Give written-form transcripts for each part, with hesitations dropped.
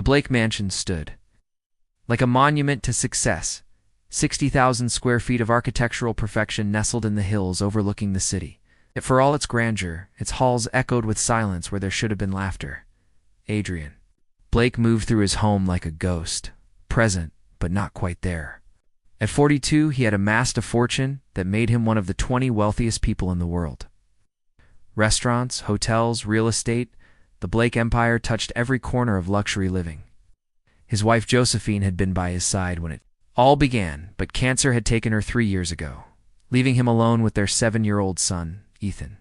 The Blake mansion stood like a monument to success, 60,000 square feet of architectural perfection nestled in the hills overlooking the city. Yet for all its grandeur, its halls echoed with silence where there should have been laughter. Adrian Blake moved through his home like a ghost, present but not quite there. At 42, he had amassed a fortune that made him one of the 20 wealthiest people in the world. Restaurants, hotels, real estate, the Blake empire touched every corner of luxury living. His wife Josephine had been by his side when it all began, but cancer had taken her 3 years ago, leaving him alone with their 7-year-old son, Ethan.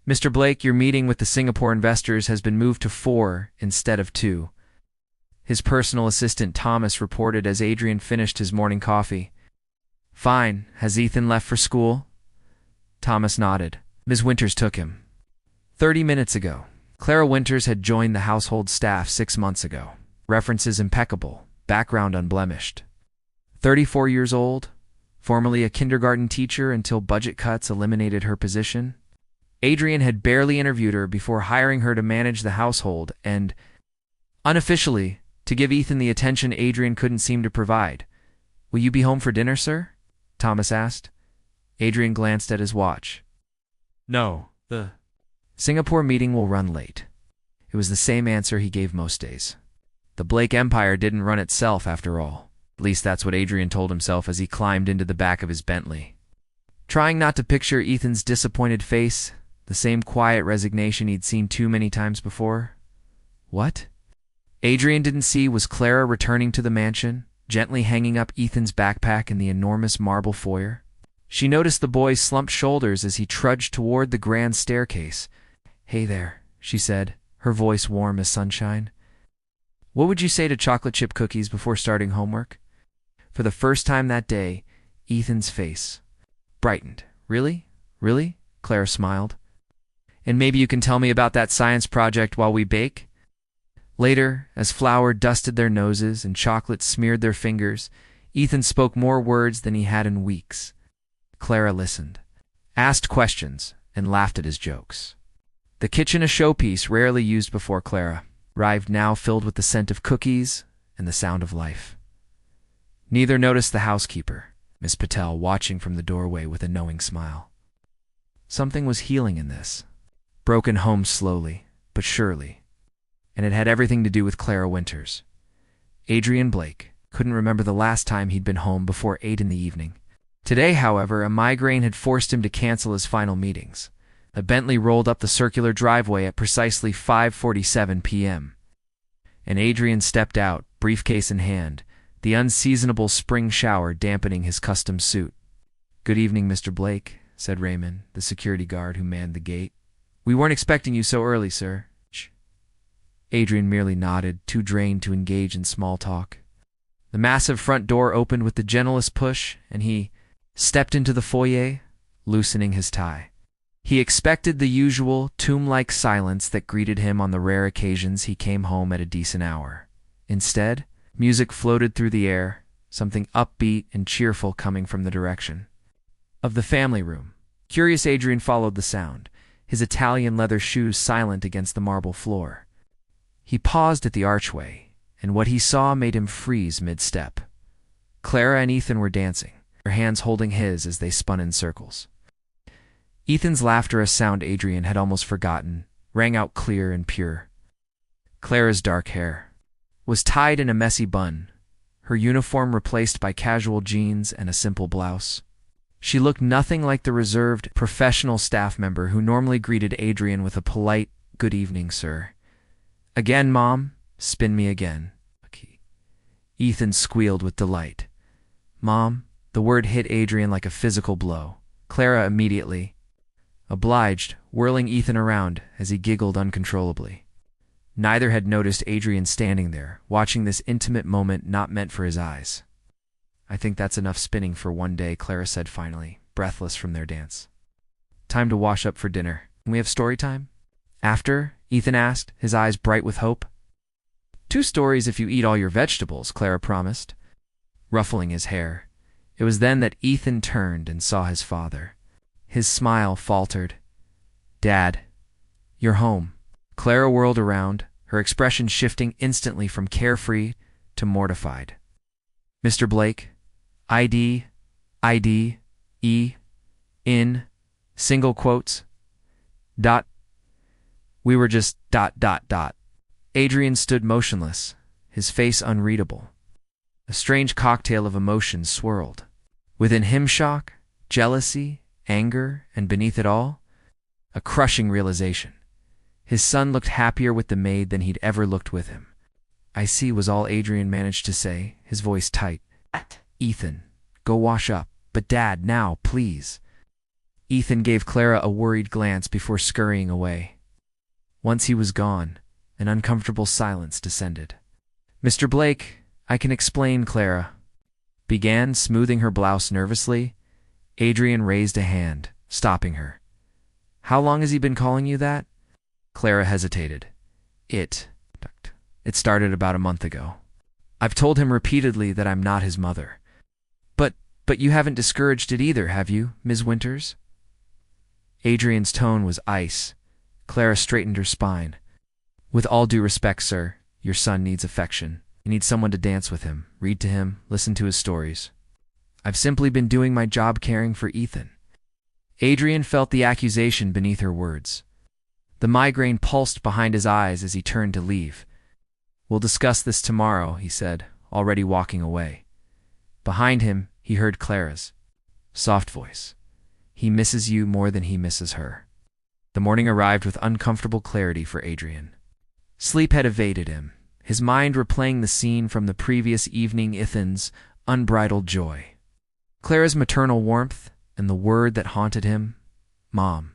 "Mr. Blake, your meeting with the Singapore investors has been moved to 4 instead of 2. His personal assistant Thomas reported as Adrian finished his morning coffee. "Fine. Has Ethan left for school?" Thomas nodded. Ms. Winters took him. 30 minutes ago. Clara Winters had joined the household staff 6 months ago. References impeccable, background unblemished. 34 years old, formerly a kindergarten teacher until budget cuts eliminated her position. Adrian had barely interviewed her before hiring her to manage the household and, unofficially, to give Ethan the attention Adrian couldn't seem to provide. "Will you be home for dinner, sir?" Thomas asked. Adrian glanced at his watch. "No, the Singapore meeting will run late." It was the same answer he gave most days. The Blake empire didn't run itself after all. At least that's what Adrian told himself as he climbed into the back of his Bentley. Trying not to picture Ethan's disappointed face, the same quiet resignation he'd seen too many times before. What Adrian didn't see was Clara returning to the mansion, gently hanging up Ethan's backpack in the enormous marble foyer. She noticed the boy's slumped shoulders as he trudged toward the grand staircase. "Hey there," she said, her voice warm as sunshine. "What would you say to chocolate chip cookies before starting homework?" For the first time that day, Ethan's face brightened. "Really? Really?" Clara smiled. "And maybe you can tell me about that science project while we bake?" Later, as flour dusted their noses and chocolate smeared their fingers, Ethan spoke more words than he had in weeks. Clara listened, asked questions, and laughed at his jokes. The kitchen, a showpiece rarely used before Clara, arrived now filled with the scent of cookies and the sound of life. Neither noticed the housekeeper, Miss Patel, watching from the doorway with a knowing smile. Something was healing in this, broken home slowly, but surely, and it had everything to do with Clara Winters. Adrian Blake couldn't remember the last time he'd been home before 8 in the evening. Today, however, a migraine had forced him to cancel his final meetings. A Bentley rolled up the circular driveway at precisely 5:47 p.m. And Adrian stepped out, briefcase in hand, the unseasonable spring shower dampening his custom suit. "Good evening, Mr. Blake," said Raymond, the security guard who manned the gate. "We weren't expecting you so early, sir." Adrian merely nodded, too drained to engage in small talk. The massive front door opened with the gentlest push, and he stepped into the foyer, loosening his tie. He expected the usual tomb-like silence that greeted him on the rare occasions he came home at a decent hour. Instead, music floated through the air, something upbeat and cheerful coming from the direction of the family room. Curious, Adrian followed the sound, his Italian leather shoes silent against the marble floor. He paused at the archway, and what he saw made him freeze mid-step. Clara and Ethan were dancing, their hands holding his as they spun in circles. Ethan's laughter, a sound Adrian had almost forgotten, rang out clear and pure. Clara's dark hair was tied in a messy bun, her uniform replaced by casual jeans and a simple blouse. She looked nothing like the reserved, professional staff member who normally greeted Adrian with a polite, "Good evening, sir." "Again, Mom? Spin me again." Ethan squealed with delight. "Mom?" The word hit Adrian like a physical blow. Clara immediately obliged, whirling Ethan around as he giggled uncontrollably. Neither had noticed Adrian standing there, watching this intimate moment not meant for his eyes. "I think that's enough spinning for one day," Clara said finally, breathless from their dance. "Time to wash up for dinner. Can we have story time?" "After?" Ethan asked, his eyes bright with hope. "2 stories if you eat all your vegetables," Clara promised, ruffling his hair. It was then that Ethan turned and saw his father. His smile faltered. "Dad, you're home." Clara whirled around, her expression shifting instantly from carefree to mortified. "Mr. Blake, ID, E, in, single quotes, dot, we were just dot dot dot." Adrian stood motionless, his face unreadable. A strange cocktail of emotions swirled. Within him shock, jealousy, anger, and beneath it all, a crushing realization. His son looked happier with the maid than he'd ever looked with him. "I see," was all Adrian managed to say, his voice tight. "Ethan, go wash up. But Dad, now, please." Ethan gave Clara a worried glance before scurrying away. Once he was gone, an uncomfortable silence descended. "Mr. Blake, I can explain," Clara began, smoothing her blouse nervously. Adrian raised a hand, stopping her. "How long has he been calling you that?" Clara hesitated. It started about a month ago. I've told him repeatedly that I'm not his mother. But you haven't discouraged it either, have you, Ms. Winters?" Adrian's tone was ice. Clara straightened her spine. "With all due respect, sir, your son needs affection. He needs someone to dance with him, read to him, listen to his stories. I've simply been doing my job caring for Ethan." Adrian felt the accusation beneath her words. The migraine pulsed behind his eyes as he turned to leave. "We'll discuss this tomorrow," he said, already walking away. Behind him, he heard Clara's soft voice. "He misses you more than he misses her." The morning arrived with uncomfortable clarity for Adrian. Sleep had evaded him, his mind replaying the scene from the previous evening, Ethan's unbridled joy, Clara's maternal warmth, and the word that haunted him, Mom.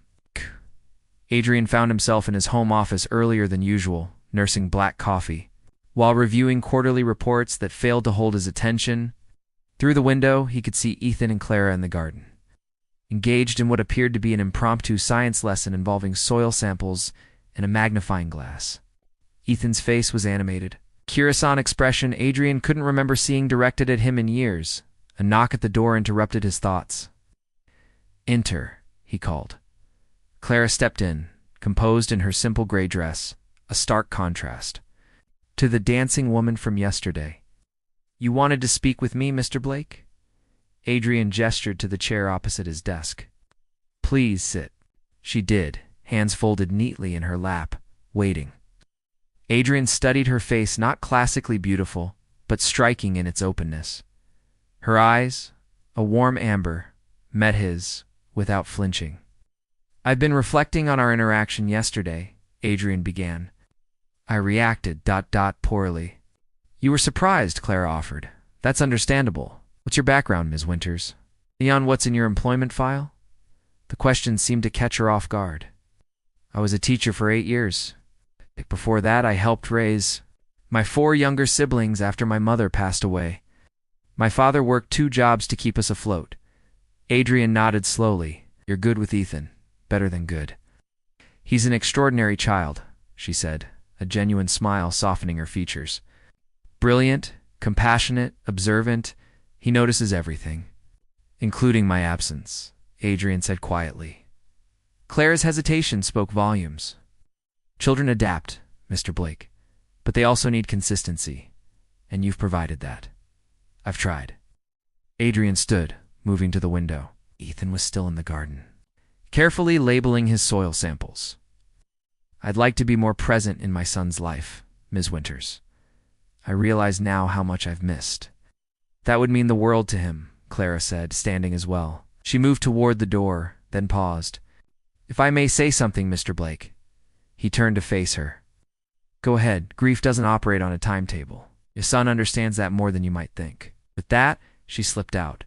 Adrian found himself in his home office earlier than usual, nursing black coffee. While reviewing quarterly reports that failed to hold his attention, through the window he could see Ethan and Clara in the garden, engaged in what appeared to be an impromptu science lesson involving soil samples and a magnifying glass. Ethan's face was animated. Curious expression Adrian couldn't remember seeing directed at him in years. A knock at the door interrupted his thoughts. "Enter," he called. Clara stepped in, composed in her simple gray dress, a stark contrast to the dancing woman from yesterday. "You wanted to speak with me, Mr. Blake?" Adrian gestured to the chair opposite his desk. "Please sit." She did, hands folded neatly in her lap, waiting. Adrian studied her face, not classically beautiful, but striking in its openness. Her eyes, a warm amber, met his without flinching. "I've been reflecting on our interaction yesterday," Adrian began. "I reacted, poorly." "You were surprised," Clara offered. "That's understandable. What's your background, Ms. Winters? Beyond what's in your employment file?" The question seemed to catch her off guard. "I was a teacher for 8 years. Before that, I helped raise my 4 younger siblings after my mother passed away. My father worked 2 jobs to keep us afloat." Adrian nodded slowly. "You're good with Ethan. Better than good." "He's an extraordinary child," she said, a genuine smile softening her features. "Brilliant, compassionate, observant. He notices everything, including my absence," Adrian said quietly. Clara's hesitation spoke volumes. "Children adapt, Mr. Blake, but they also need consistency, and you've provided that. I've tried." Adrian stood, moving to the window. Ethan was still in the garden, carefully labeling his soil samples. "I'd like to be more present in my son's life, Ms. Winters. I realize now how much I've missed." "That would mean the world to him," Clara said, standing as well. She moved toward the door, then paused. "If I may say something, Mr. Blake." He turned to face her. "Go ahead. Grief doesn't operate on a timetable. Your son understands that more than you might think." With that, she slipped out,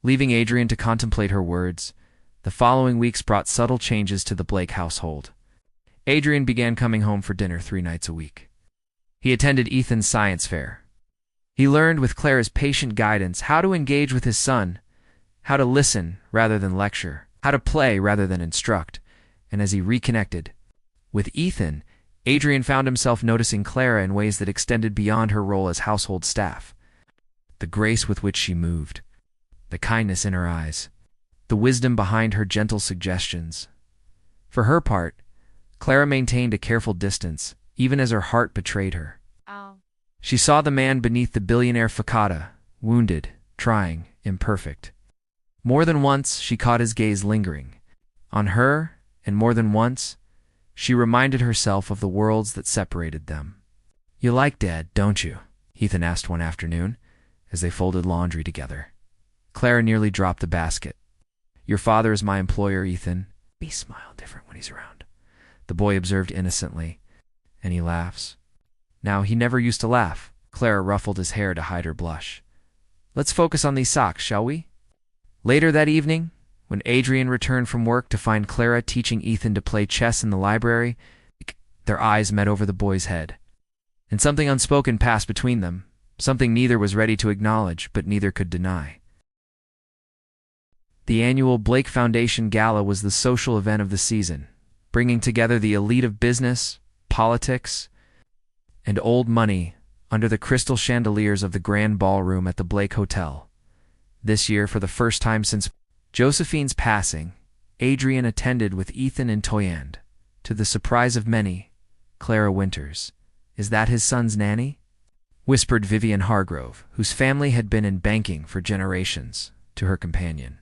leaving Adrian to contemplate her words. The following weeks brought subtle changes to the Blake household. Adrian began coming home for dinner 3 nights a week. He attended Ethan's science fair. He learned, with Clara's patient guidance, how to engage with his son, how to listen rather than lecture, how to play rather than instruct. And as he reconnected with Ethan, Adrian found himself noticing Clara in ways that extended beyond her role as household staff. The grace with which she moved, the kindness in her eyes, the wisdom behind her gentle suggestions. For her part, Clara maintained a careful distance, even as her heart betrayed her. Oh. She saw the man beneath the billionaire facade, wounded, trying, imperfect. More than once, she caught his gaze lingering on her, and more than once, she reminded herself of the worlds that separated them. "You like Dad, don't you?" Ethan asked one afternoon, as they folded laundry together. Clara nearly dropped the basket. "Your father is my employer, Ethan. He smiles different when he's around," the boy observed innocently. "And he laughs." Now, he never used to laugh. Clara ruffled his hair to hide her blush. "Let's focus on these socks, shall we?" Later that evening, when Adrian returned from work to find Clara teaching Ethan to play chess in the library, their eyes met over the boy's head. And something unspoken passed between them, something neither was ready to acknowledge, but neither could deny. The annual Blake Foundation Gala was the social event of the season, bringing together the elite of business, politics, and old money under the crystal chandeliers of the grand ballroom at the Blake Hotel. This year, for the first time since Josephine's passing, Adrian attended with Ethan and Toyand. To the surprise of many, Clara Winters, "Is that his son's nanny?" whispered Vivian Hargrove, whose family had been in banking for generations, to her companion.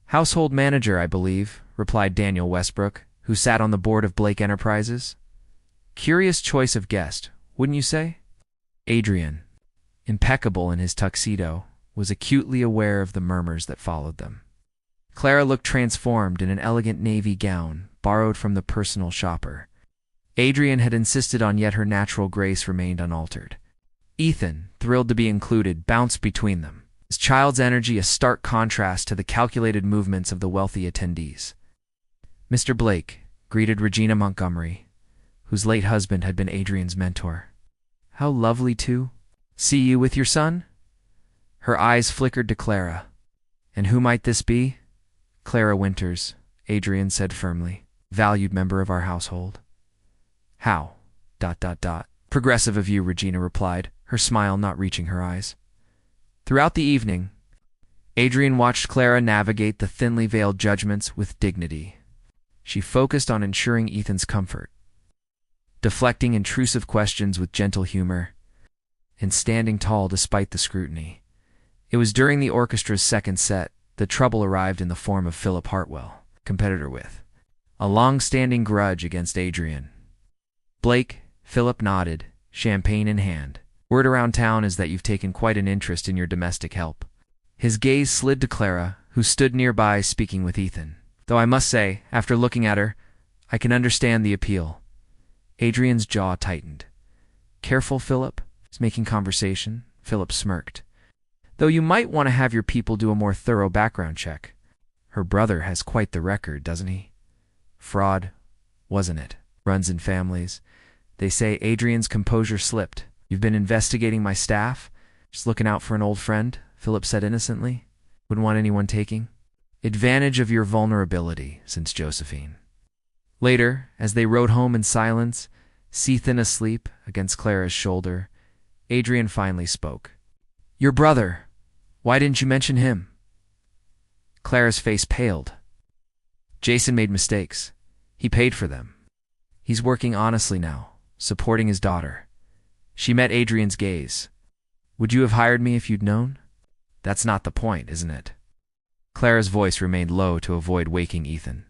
"Household manager, I believe," replied Daniel Westbrook, who sat on the board of Blake Enterprises. "Curious choice of guest, wouldn't you say?" Adrian, impeccable in his tuxedo, was acutely aware of the murmurs that followed them. Clara looked transformed in an elegant navy gown borrowed from the personal shopper. Adrian had insisted on, yet her natural grace remained unaltered. Ethan, thrilled to be included, bounced between them, his child's energy a stark contrast to the calculated movements of the wealthy attendees. "Mr. Blake," greeted Regina Montgomery, whose late husband had been Adrian's mentor. "How lovely to see you with your son?" Her eyes flickered to Clara. "And who might this be?" "Clara Winters," Adrian said firmly, "valued member of our household." "How? ... Progressive of you," Regina replied, her smile not reaching her eyes. Throughout the evening, Adrian watched Clara navigate the thinly veiled judgments with dignity. She focused on ensuring Ethan's comfort, deflecting intrusive questions with gentle humor, and standing tall despite the scrutiny. It was during the orchestra's second set that trouble arrived in the form of Philip Hartwell, competitor with a long-standing grudge against Adrian. "Blake," Philip nodded, champagne in hand. "Word around town is that you've taken quite an interest in your domestic help." His gaze slid to Clara, who stood nearby speaking with Ethan. "Though I must say, after looking at her, I can understand the appeal." Adrian's jaw tightened. "Careful, Philip. He's making conversation." Philip smirked. "Though you might want to have your people do a more thorough background check. Her brother has quite the record, doesn't he? Fraud, wasn't it? Runs in families." They say Adrian's composure slipped. "You've been investigating my staff? Just looking out for an old friend?" Philip said innocently. "Wouldn't want anyone taking advantage of your vulnerability since Josephine." Later, as they rode home in silence, Ethan asleep against Clara's shoulder, Adrian finally spoke. "Your brother. Why didn't you mention him?" Clara's face paled. "Jason made mistakes. He paid for them. He's working honestly now, supporting his daughter." She met Adrian's gaze. "Would you have hired me if you'd known?" "That's not the point, isn't it?" Clara's voice remained low to avoid waking Ethan.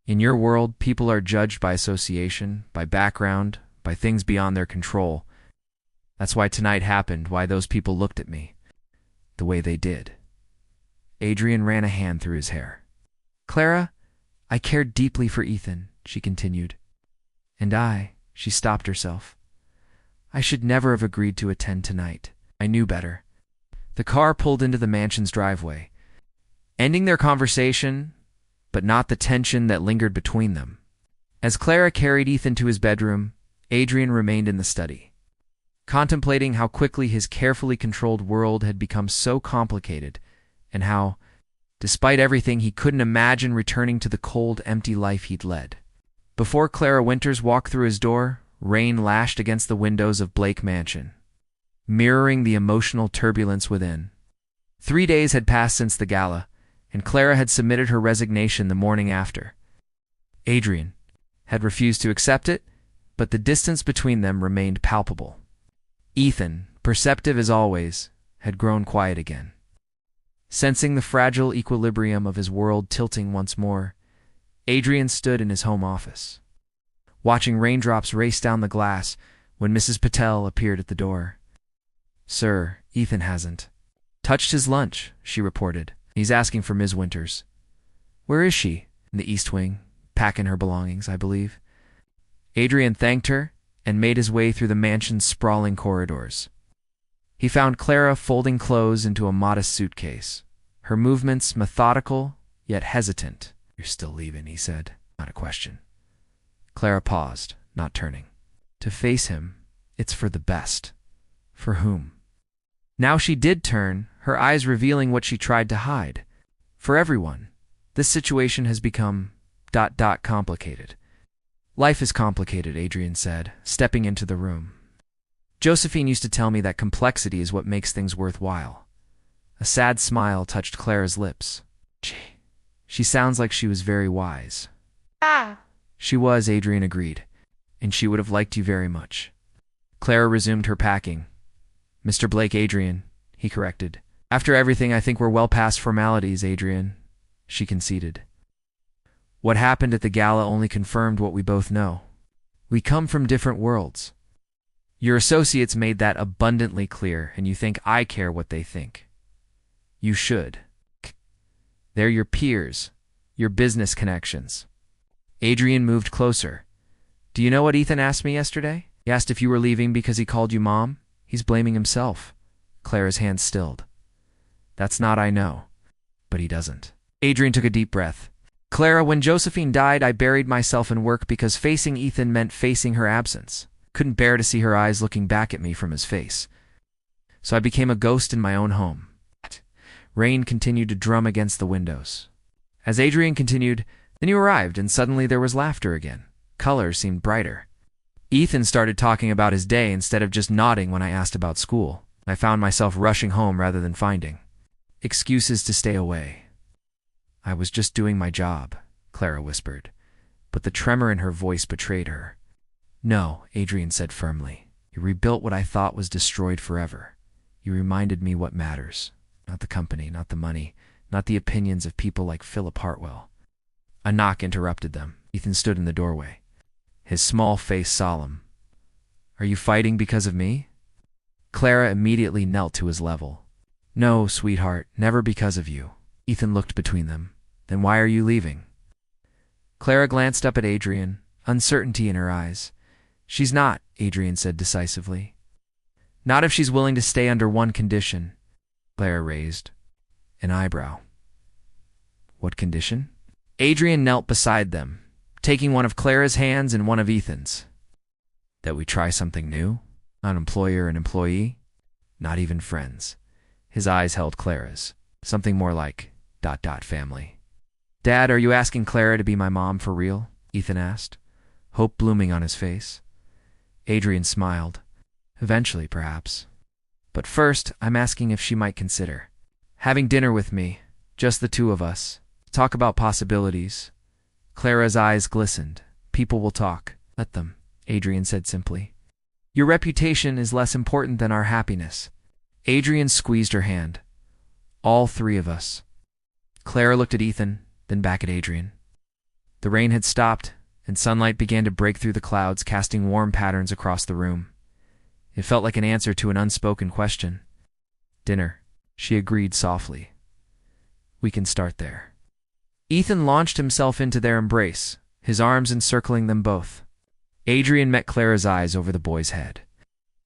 "In your world, people are judged by association, by background, by things beyond their control. That's why tonight happened, why those people looked at me the way they did." Adrian ran a hand through his hair. "Clara, I cared deeply for Ethan," she continued. "And she stopped herself. "I should never have agreed to attend tonight. I knew better." The car pulled into the mansion's driveway, ending their conversation, but not the tension that lingered between them. As Clara carried Ethan to his bedroom, Adrian remained in the study, contemplating how quickly his carefully controlled world had become so complicated, and how, despite everything, he couldn't imagine returning to the cold, empty life he'd led. Before Clara Winters walked through his door, rain lashed against the windows of Blake Mansion, mirroring the emotional turbulence within. 3 days had passed since the gala, and Clara had submitted her resignation the morning after. Adrian had refused to accept it, but the distance between them remained palpable. Ethan, perceptive as always, had grown quiet again. Sensing the fragile equilibrium of his world tilting once more, Adrian stood in his home office, watching raindrops race down the glass when Mrs. Patel appeared at the door. "Sir, Ethan hasn't touched his lunch," she reported. "He's asking for Ms. Winters." "Where is she?" "In the East Wing, packing her belongings, I believe." Adrian thanked her and made his way through the mansion's sprawling corridors. He found Clara folding clothes into a modest suitcase, her movements methodical yet hesitant. "You're still leaving," he said. "Not a question." Clara paused, not turning. To face him, it's for the best. For whom? Now she did turn, her eyes revealing what she tried to hide. For everyone. This situation has become ... complicated. "Life is complicated," Adrian said, stepping into the room. "Josephine used to tell me that complexity is what makes things worthwhile." A sad smile touched Clara's lips. She sounds like she was very wise." "She was," Adrian agreed, "and she would have liked you very much." Clara resumed her packing. "Mr. Blake, Adrian," he corrected. "After everything, I think we're well past formalities, Adrian," she conceded. "What happened at the gala only confirmed what we both know. We come from different worlds. Your associates made that abundantly clear, and you think I care what they think. You should. They're your peers, your business connections." Adrian moved closer. "Do you know what Ethan asked me yesterday? He asked if you were leaving because he called you Mom. He's blaming himself." Clara's hand stilled. "That's not I know. But he doesn't." Adrian took a deep breath. "Clara, when Josephine died, I buried myself in work because facing Ethan meant facing her absence. Couldn't bear to see her eyes looking back at me from his face. So I became a ghost in my own home." Rain continued to drum against the windows. As Adrian continued, "Then you arrived, and suddenly there was laughter again. Colors seemed brighter. Ethan started talking about his day instead of just nodding when I asked about school. I found myself rushing home rather than finding excuses to stay away." "I was just doing my job," Clara whispered, but the tremor in her voice betrayed her. "No," Adrian said firmly. "You rebuilt what I thought was destroyed forever. You reminded me what matters. Not the company, not the money, not the opinions of people like Philip Hartwell." A knock interrupted them. Ethan stood in the doorway, his small face solemn. "Are you fighting because of me?" Clara immediately knelt to his level. "No, sweetheart, never because of you." Ethan looked between them. "Then why are you leaving?" Clara glanced up at Adrian, uncertainty in her eyes. "She's not," Adrian said decisively. "Not if she's willing to stay under one condition." Clara raised an eyebrow. "What condition?" Adrian knelt beside them, taking one of Clara's hands and one of Ethan's. "That we try something new? Not employer and employee? Not even friends." His eyes held Clara's. "Something more like ... family." "Dad, are you asking Clara to be my mom for real?" Ethan asked, hope blooming on his face. Adrian smiled. "Eventually, perhaps. But first, I'm asking if she might consider having dinner with me, just the two of us, talk about possibilities." Clara's eyes glistened. "People will talk. Let them," Adrian said simply. "Your reputation is less important than our happiness." Adrian squeezed her hand. "All three of us." Clara looked at Ethan, then back at Adrian. The rain had stopped, and sunlight began to break through the clouds, casting warm patterns across the room. It felt like an answer to an unspoken question. "Dinner," she agreed softly. "We can start there." Ethan launched himself into their embrace, his arms encircling them both. Adrian met Clara's eyes over the boy's head,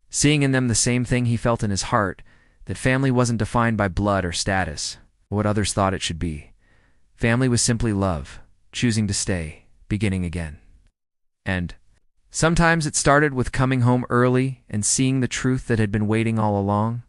seeing in them the same thing he felt in his heart, that family wasn't defined by blood or status, or what others thought it should be. Family was simply love, choosing to stay, beginning again. And sometimes it started with coming home early and seeing the truth that had been waiting all along.